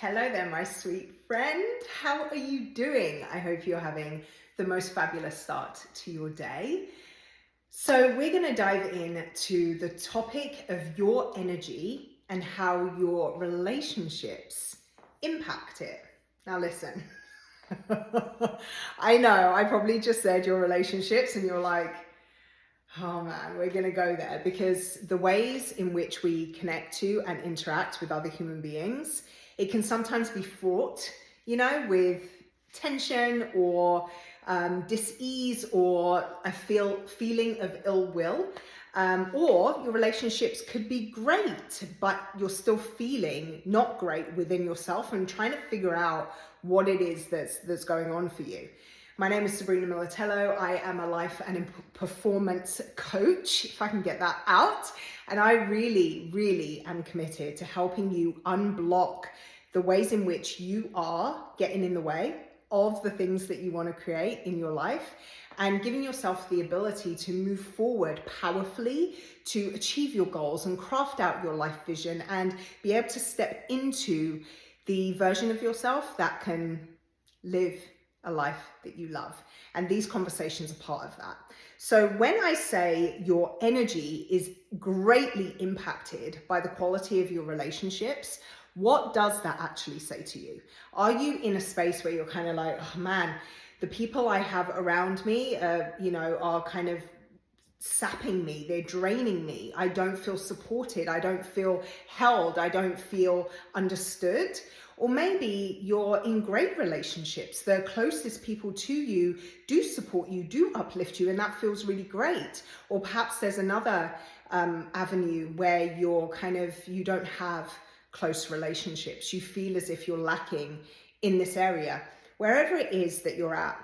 Hello there, my sweet friend. How are you doing? I hope you're having the most fabulous start to your day. So we're going to dive into the topic of your energy and how your relationships impact it. Now listen, I know I probably just said your relationships and you're like, oh man, we're going to go there, because the ways in which we connect to and interact with other human beings, it can sometimes be fraught, with tension or dis-ease or a feeling of ill will. Or your relationships could be great, but you're still feeling not great within yourself and trying to figure out what it is that's going on for you. My name is Sabrina Militello. I am a life and performance coach, if I can get that out. And I really, really am committed to helping you unblock the ways in which you are getting in the way of the things that you want to create in your life, and giving yourself the ability to move forward powerfully to achieve your goals and craft out your life vision and be able to step into the version of yourself that can live a life that you love. And these conversations are part of that. So when I say your energy is greatly impacted by the quality of your relationships, what does that actually say to you? Are you in a space where you're kind of like, oh man, the people I have around me, are kind of sapping me, they're draining me. I don't feel supported. I don't feel held. I don't feel understood. Or maybe you're in great relationships. The closest people to you do support you, do uplift you, and that feels really great. Or perhaps there's another avenue where you don't have close relationships. You feel as if you're lacking in this area. Wherever it is that you're at,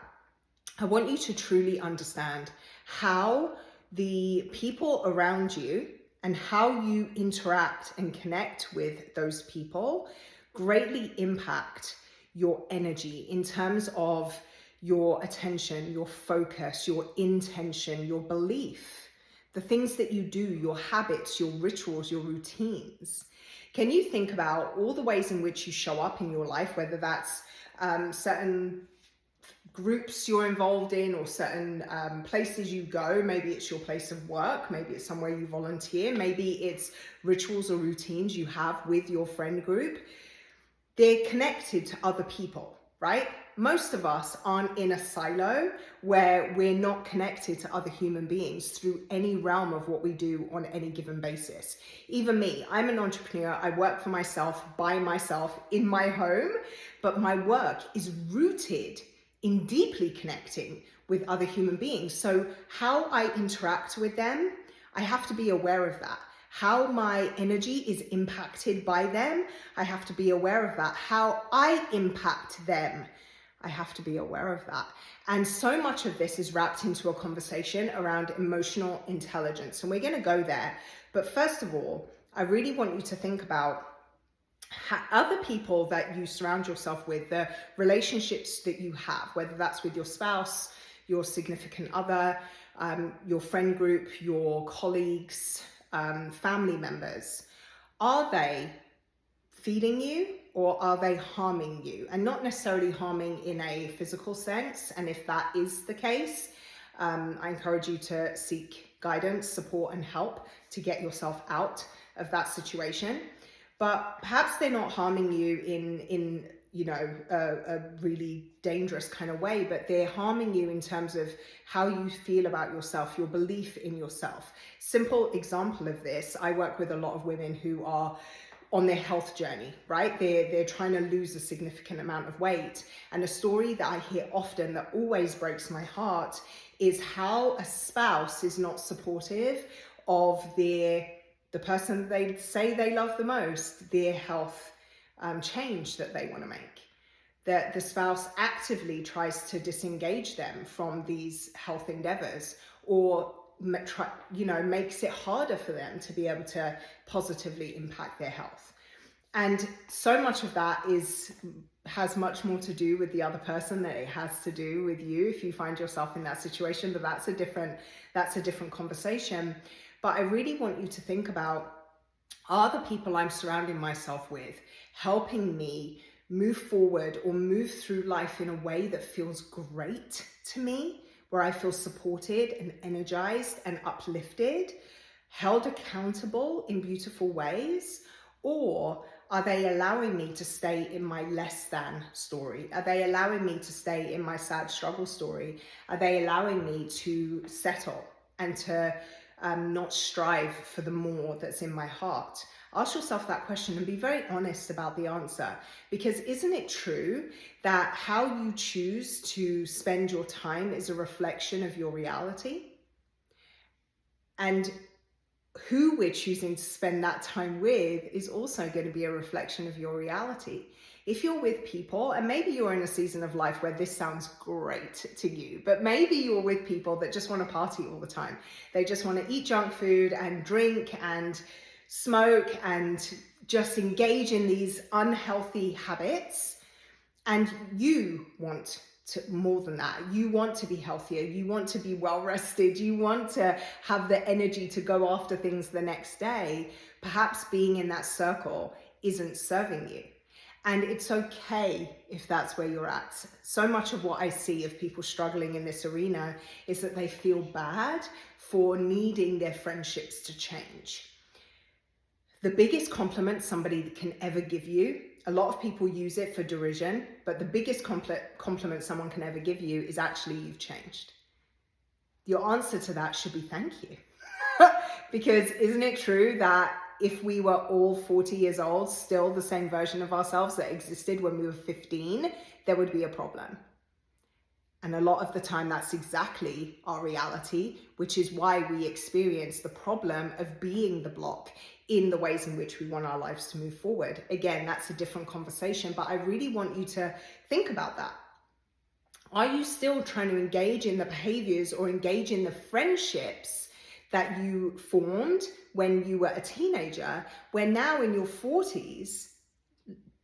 I want you to truly understand how the people around you and how you interact and connect with those people greatly impact your energy in terms of your attention, your focus, your intention, your belief, the things that you do, your habits, your rituals, your routines. Can you think about all the ways in which you show up in your life, whether that's certain groups you're involved in or certain places you go? Maybe it's your place of work, maybe it's somewhere you volunteer, maybe it's rituals or routines you have with your friend group. They're connected to other people, right? Most of us aren't in a silo where we're not connected to other human beings through any realm of what we do on any given basis. Even me, I'm an entrepreneur. I work for myself, by myself, in my home, but my work is rooted in deeply connecting with other human beings. So how I interact with them, I have to be aware of that. How my energy is impacted by them, I have to be aware of that. How I impact them, I have to be aware of that. And so much of this is wrapped into a conversation around emotional intelligence. And we're going to go there. But first of all, I really want you to think about other people that you surround yourself with, the relationships that you have, whether that's with your spouse, your significant other, your friend group, your colleagues, family members. Are they feeding you or are they harming you? And not necessarily harming in a physical sense. And if that is the case, I encourage you to seek guidance, support, and help to get yourself out of that situation. But perhaps they're not harming you in a really dangerous kind of way, but they're harming you in terms of how you feel about yourself, your belief in yourself. Simple example of this, I work with a lot of women who are on their health journey, right? They're trying to lose a significant amount of weight. And a story that I hear often that always breaks my heart is how a spouse is not supportive of the person they say they love the most, their health change that they want to make. That the spouse actively tries to disengage them from these health endeavors, or makes it harder for them to be able to positively impact their health. And so much of that has much more to do with the other person than it has to do with you if you find yourself in that situation. But that's a different conversation. But I really want you to think about Are the people I'm surrounding myself with helping me move forward or move through life in a way that feels great to me, where I feel supported and energized and uplifted, held accountable in beautiful ways? Or are they allowing me to stay in my less than story? Are they allowing me to stay in my sad struggle story? Are they allowing me to settle and to not strive for the more that's in my heart? Ask yourself that question and be very honest about the answer, because isn't it true that how you choose to spend your time is a reflection of your reality? And who we're choosing to spend that time with is also going to be a reflection of your reality. If you're with people, and maybe you're in a season of life where this sounds great to you, but maybe you're with people that just want to party all the time. They just want to eat junk food and drink and smoke and just engage in these unhealthy habits. And you want to more than that. You want to be healthier. You want to be well rested. You want to have the energy to go after things the next day. Perhaps being in that circle isn't serving you. And it's okay if that's where you're at. So much of what I see of people struggling in this arena is that they feel bad for needing their friendships to change. The biggest compliment somebody can ever give you, a lot of people use it for derision, but the biggest compliment someone can ever give you is actually you've changed. Your answer to that should be thank you. Because isn't it true that if we were all 40 years old, still the same version of ourselves that existed when we were 15, there would be a problem. And a lot of the time, that's exactly our reality, which is why we experience the problem of being the block in the ways in which we want our lives to move forward. Again, that's a different conversation, but I really want you to think about that. Are you still trying to engage in the behaviors or engage in the friendships that you formed when you were a teenager, where now in your 40s,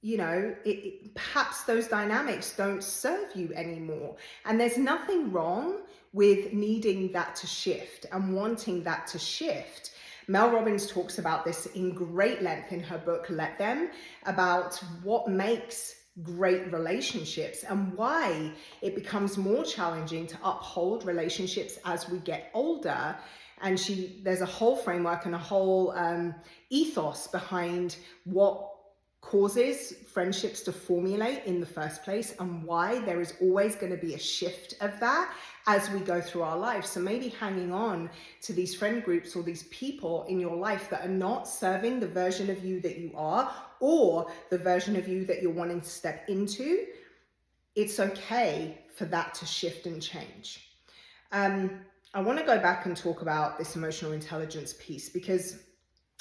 you know, perhaps those dynamics don't serve you anymore? And there's nothing wrong with needing that to shift and wanting that to shift. Mel Robbins talks about this in great length in her book, Let Them, about what makes great relationships and why it becomes more challenging to uphold relationships as we get older. And there's a whole framework and a whole ethos behind what causes friendships to formulate in the first place and why there is always going to be a shift of that as we go through our life. So maybe hanging on to these friend groups or these people in your life that are not serving the version of you that you are or the version of you that you're wanting to step into, it's okay for that to shift and change. I want to go back and talk about this emotional intelligence piece, because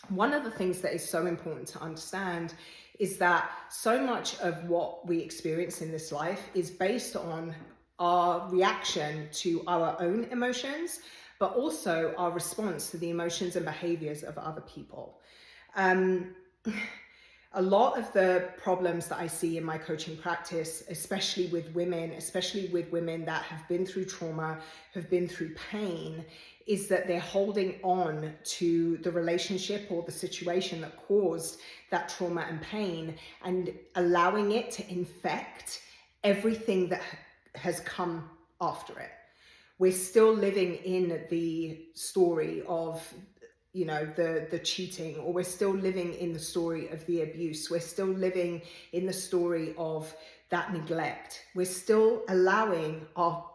one of the things that is so important to understand is that so much of what we experience in this life is based on our reaction to our own emotions, but also our response to the emotions and behaviors of other people. A lot of the problems that I see in my coaching practice, especially with women that have been through trauma, have been through pain, is that they're holding on to the relationship or the situation that caused that trauma and pain and allowing it to infect everything that has come after it. We're still living in the story of, you know, the cheating, or we're still living in the story of the abuse. We're still living in the story of that neglect. We're still allowing our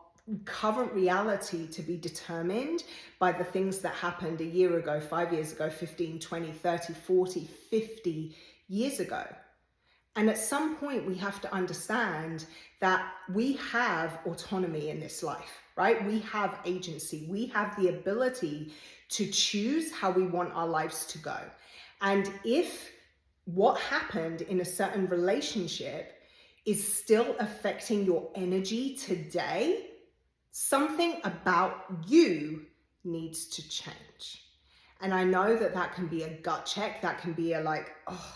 current reality to be determined by the things that happened a year ago, 5 years ago, 15, 20, 30, 40, 50 years ago. And at some point we have to understand that we have autonomy in this life, right? We have agency. We have the ability to choose how we want our lives to go. And if what happened in a certain relationship is still affecting your energy today, something about you needs to change. And I know that that can be a gut check. That can be a like, oh,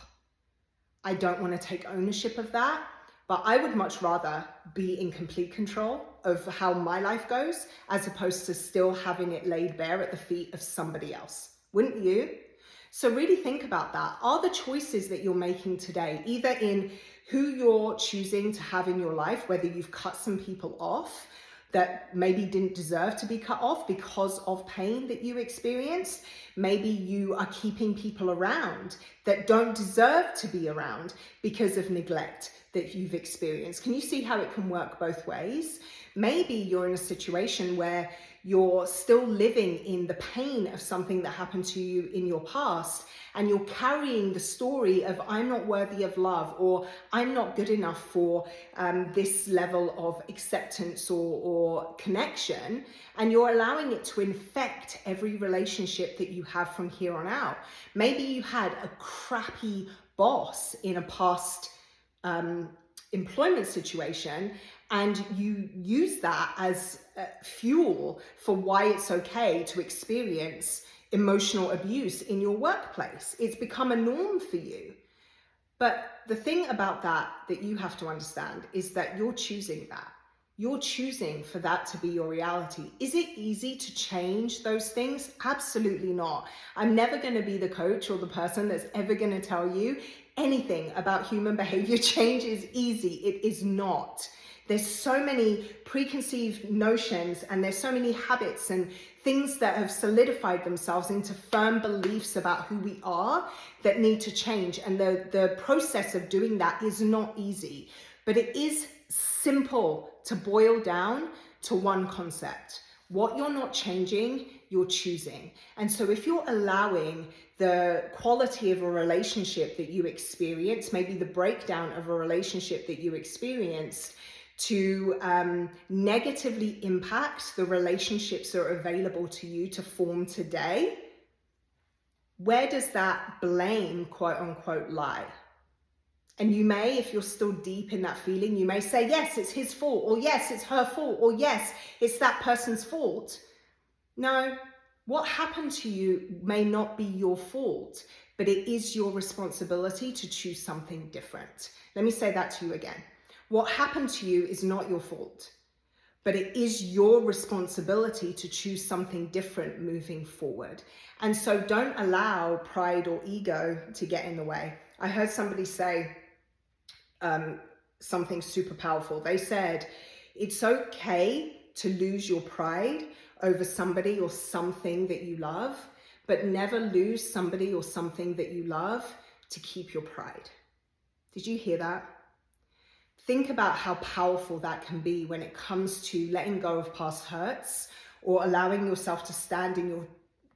I don't want to take ownership of that. But I would much rather be in complete control of how my life goes, as opposed to still having it laid bare at the feet of somebody else. Wouldn't you? So really think about that. Are the choices that you're making today, either in who you're choosing to have in your life, whether you've cut some people off that maybe didn't deserve to be cut off because of pain that you experienced. Maybe you are keeping people around that don't deserve to be around because of neglect that you've experienced. Can you see how it can work both ways? Maybe you're in a situation where you're still living in the pain of something that happened to you in your past, and you're carrying the story of I'm not worthy of love, or I'm not good enough for this level of acceptance or connection, and you're allowing it to infect every relationship that you have from here on out. Maybe you had a crappy boss in a past employment situation, and you use that as fuel for why it's okay to experience emotional abuse in your workplace. It's become a norm for you. But the thing about that you have to understand is that you're choosing that. You're choosing for that to be your reality. Is it easy to change those things? Absolutely not. I'm never going to be the coach or the person that's ever going to tell you anything about human behavior change is easy. It is not. There's so many preconceived notions, and there's so many habits and things that have solidified themselves into firm beliefs about who we are that need to change. And the process of doing that is not easy, but it is simple to boil down to one concept. What you're not changing, you're choosing. And so if you're allowing the quality of a relationship that you experience, maybe the breakdown of a relationship that you experienced, to negatively impact the relationships that are available to you to form today, where does that blame, quote unquote, lie? And you may, if you're still deep in that feeling, you may say, yes, it's his fault, or yes, it's her fault, or yes, it's that person's fault. No, what happened to you may not be your fault, but it is your responsibility to choose something different. Let me say that to you again. What happened to you is not your fault, but it is your responsibility to choose something different moving forward. And so don't allow pride or ego to get in the way. I heard somebody say something super powerful. They said, it's okay to lose your pride over somebody or something that you love, but never lose somebody or something that you love to keep your pride. Did you hear that? Think about how powerful that can be when it comes to letting go of past hurts, or allowing yourself to stand in your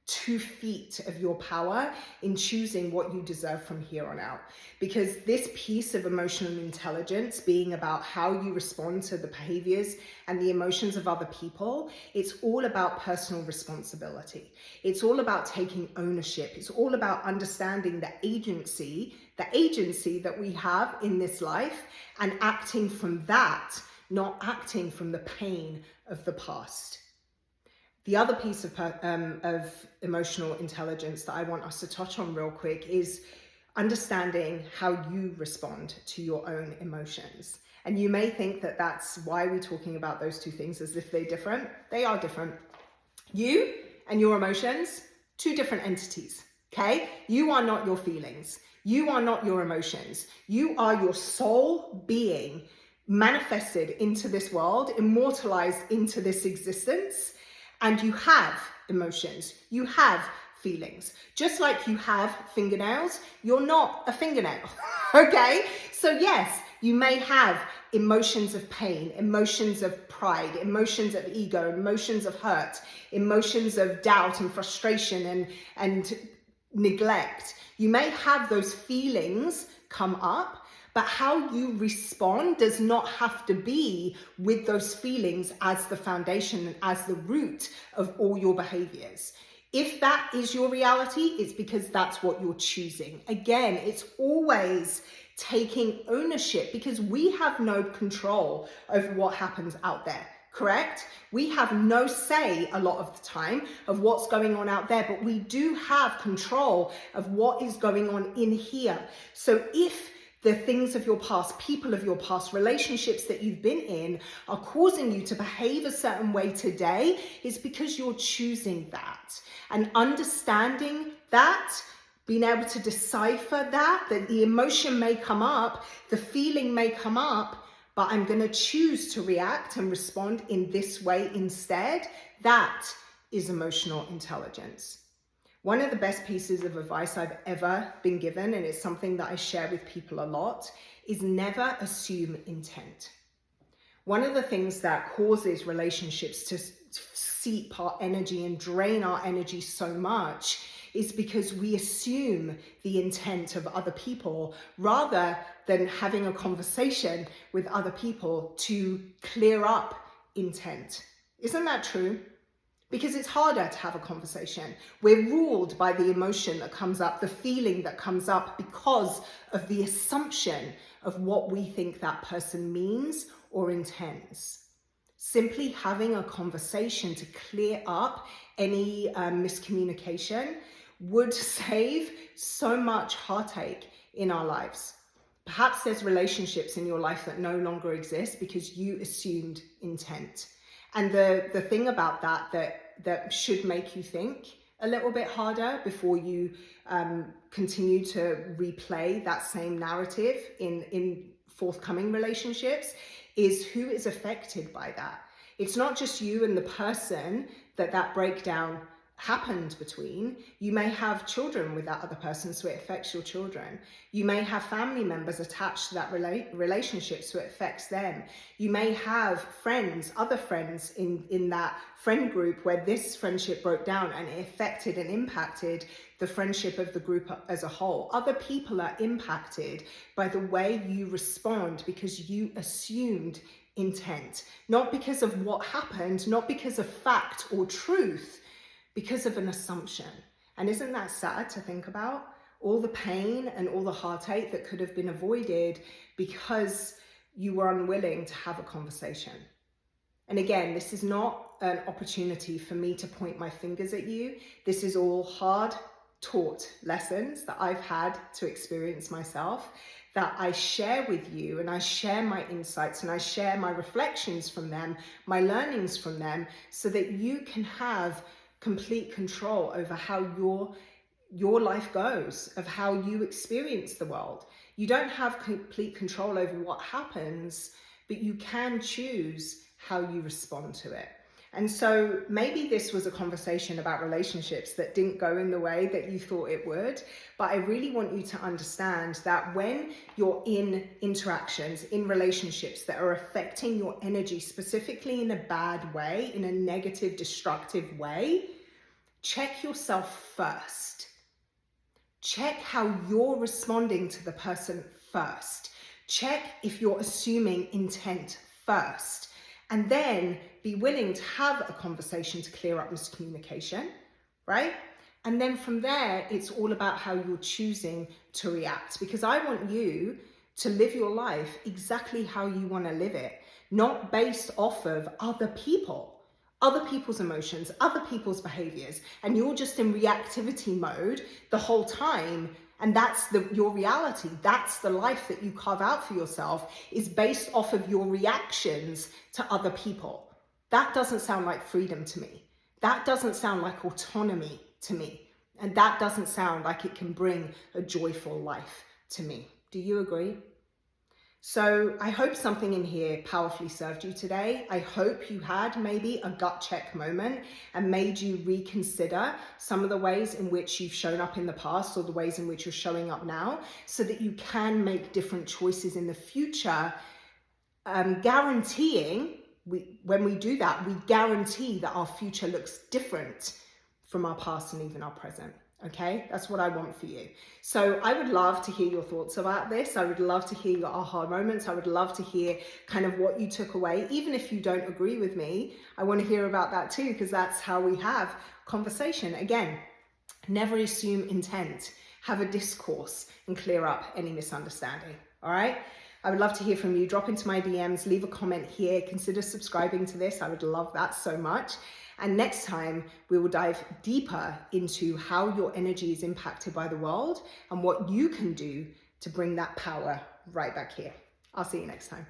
2 feet of your power in choosing what you deserve from here on out. Because this piece of emotional intelligence, being about how you respond to the behaviors and the emotions of other people, it's all about personal responsibility. It's all about taking ownership. It's all about understanding the agency that we have in this life, and acting from that, not acting from the pain of the past. The other piece of emotional intelligence that I want us to touch on real quick is understanding how you respond to your own emotions. And you may think that that's why we're talking about those two things as if they're different. They are different. You and your emotions, two different entities, okay? You are not your feelings. You are not your emotions. You are your soul being manifested into this world, immortalized into this existence. And you have emotions, you have feelings. Just like you have fingernails, you're not a fingernail, okay? So yes, you may have emotions of pain, emotions of pride, emotions of ego, emotions of hurt, emotions of doubt and frustration and neglect. You may have those feelings come up, but how you respond does not have to be with those feelings as the foundation and as the root of all your behaviors. If that is your reality, it's because that's what you're choosing. Again, it's always taking ownership, because we have no control over what happens out there, correct? We have no say a lot of the time of what's going on out there, but we do have control of what is going on in here. So if the things of your past, people of your past, relationships that you've been in are causing you to behave a certain way today, it's because you're choosing that. And understanding that being able to decipher that the emotion may come up, the feeling may come up, but I'm going to choose to react and respond in this way instead. That is emotional intelligence. One of the best pieces of advice I've ever been given, and it's something that I share with people a lot, is never assume intent. One of the things that causes relationships to seep our energy and drain our energy so much is because we assume the intent of other people rather than having a conversation with other people to clear up intent. Isn't that true? Because it's harder to have a conversation. We're ruled by the emotion that comes up, the feeling that comes up because of the assumption of what we think that person means or intends. Simply having a conversation to clear up any miscommunication would save so much heartache in our lives. Perhaps there's relationships in your life that no longer exist because you assumed intent. And the thing about that should make you think a little bit harder before you continue to replay that same narrative in forthcoming relationships is who is affected by that. It's not just you and the person that breakdown happened between. You may have children with that other person, so it affects your children. You may have family members attached to that relationship, so it affects them. You may have friends, other friends in that friend group where this friendship broke down and it affected and impacted the friendship of the group as a whole. Other people are impacted by the way you respond because you assumed intent, not because of what happened, not because of fact or truth, because of an assumption. And isn't that sad to think about? All the pain and all the heartache that could have been avoided because you were unwilling to have a conversation. And again, this is not an opportunity for me to point my fingers at you. This is all hard taught lessons that I've had to experience myself, that I share with you, and I share my insights and I share my reflections from them, my learnings from them, so that you can have complete control over how your life goes, of how you experience the world. You don't have complete control over what happens, but you can choose how you respond to it. And so maybe this was a conversation about relationships that didn't go in the way that you thought it would, but I really want you to understand that when you're in interactions, in relationships that are affecting your energy, specifically in a bad way, in a negative, destructive way, check yourself first. Check how you're responding to the person first. Check if you're assuming intent first. And then be willing to have a conversation to clear up miscommunication, right? And then from there, it's all about how you're choosing to react, because I want you to live your life exactly how you want to live it, not based off of other people's emotions, other people's behaviors, and you're just in reactivity mode the whole time. And that's your reality. That's the life that you carve out for yourself, is based off of your reactions to other people. That doesn't sound like freedom to me. That doesn't sound like autonomy to me. And that doesn't sound like it can bring a joyful life to me. Do you agree? So I hope something in here powerfully served you today. I hope you had maybe a gut check moment and made you reconsider some of the ways in which you've shown up in the past, or the ways in which you're showing up now, so that you can make different choices in the future, guaranteeing, when we do that, we guarantee that our future looks different from our past and even our present. Okay, that's what I want for you. So I would love to hear your thoughts about this. I would love to hear your aha moments. I would love to hear kind of what you took away. Even if you don't agree with me, I want to hear about that too, because that's how we have conversation. Again, never assume intent. Have a discourse and clear up any misunderstanding. All right. I would love to hear from you. Drop into my DMs, leave a comment here. Consider subscribing to this. I would love that so much. And next time, we will dive deeper into how your energy is impacted by the world and what you can do to bring that power right back here. I'll see you next time.